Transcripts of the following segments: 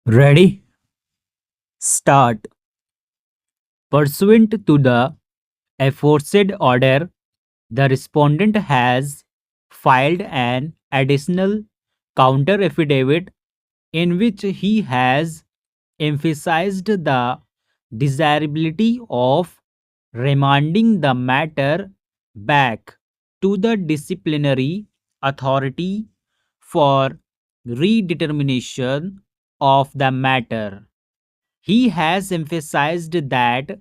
Ready? Start. Pursuant to the aforesaid order, the respondent has filed an additional counter affidavit in which he has emphasized the desirability of remanding the matter back to the disciplinary authority for redetermination of the matter. He has emphasized that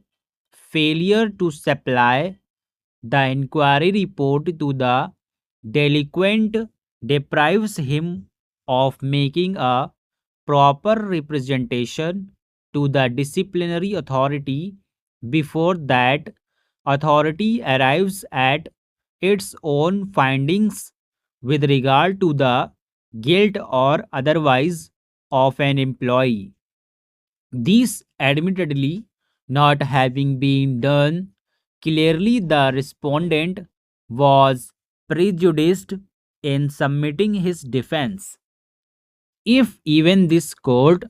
failure to supply the inquiry report to the delinquent deprives him of making a proper representation to the disciplinary authority before that authority arrives at its own findings with regard to the guilt or otherwise of an employee. This admittedly not having been done, clearly the respondent was prejudiced in submitting his defense. If even this court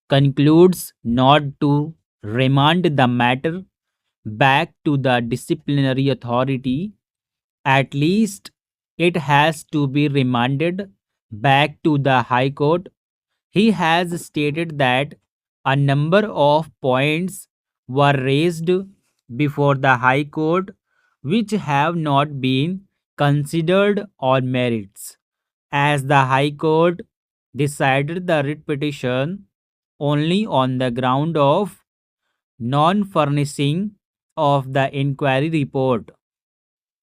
concludes not to remand the matter back to the disciplinary authority, at least it has to be remanded back to the High Court. He has stated that a number of points were raised before the High Court which have not been considered on merits, as the High Court decided the writ petition only on the ground of non furnishing of the inquiry report.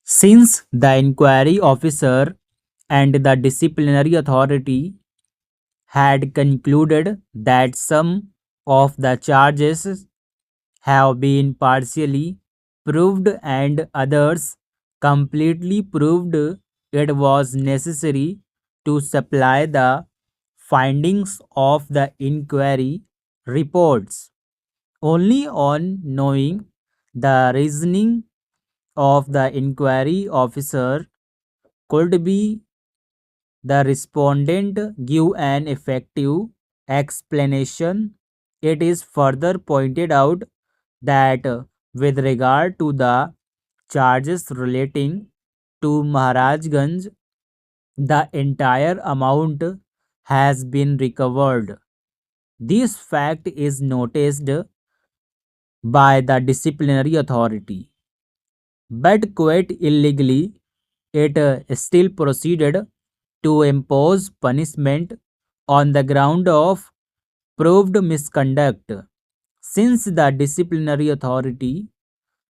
Since the inquiry officer and the disciplinary authority had concluded that some of the charges have been partially proved and others completely proved, it was necessary to supply the findings of the inquiry reports. Only on knowing the reasoning of the inquiry officer could be the respondent give an effective explanation. It is further pointed out that with regard to the charges relating to Maharajganj, the entire amount has been recovered. This fact is noticed by the disciplinary authority, but quite illegally, it still proceeded to impose punishment on the ground of proved misconduct. Since the disciplinary authority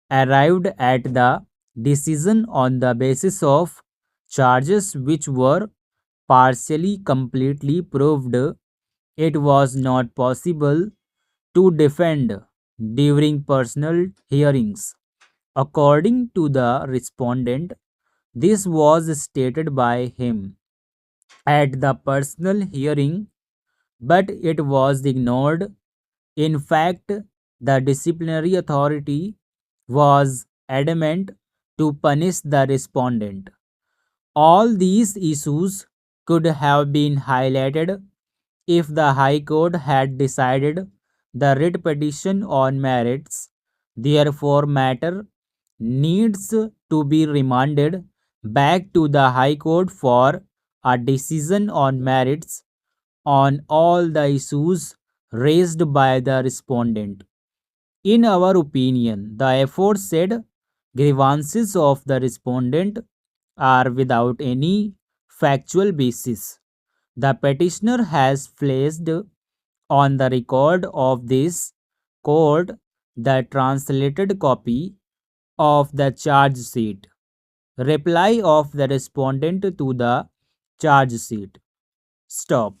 arrived at the decision on the basis of charges which were partially completely proved, it was not possible to defend during personal hearings. According to the respondent, this was stated by him at the personal hearing, but it was ignored. In fact, the disciplinary authority was adamant to punish the respondent. All these issues could have been highlighted if the High Court had decided the writ petition on merits. Therefore, matter needs to be remanded back to the High Court for a decision on merits on all the issues raised by the respondent. In our opinion, the aforesaid grievances of the respondent are without any factual basis. The petitioner has placed on the record of this court the translated copy of the charge sheet, reply of the respondent to the charge sheet. Stop.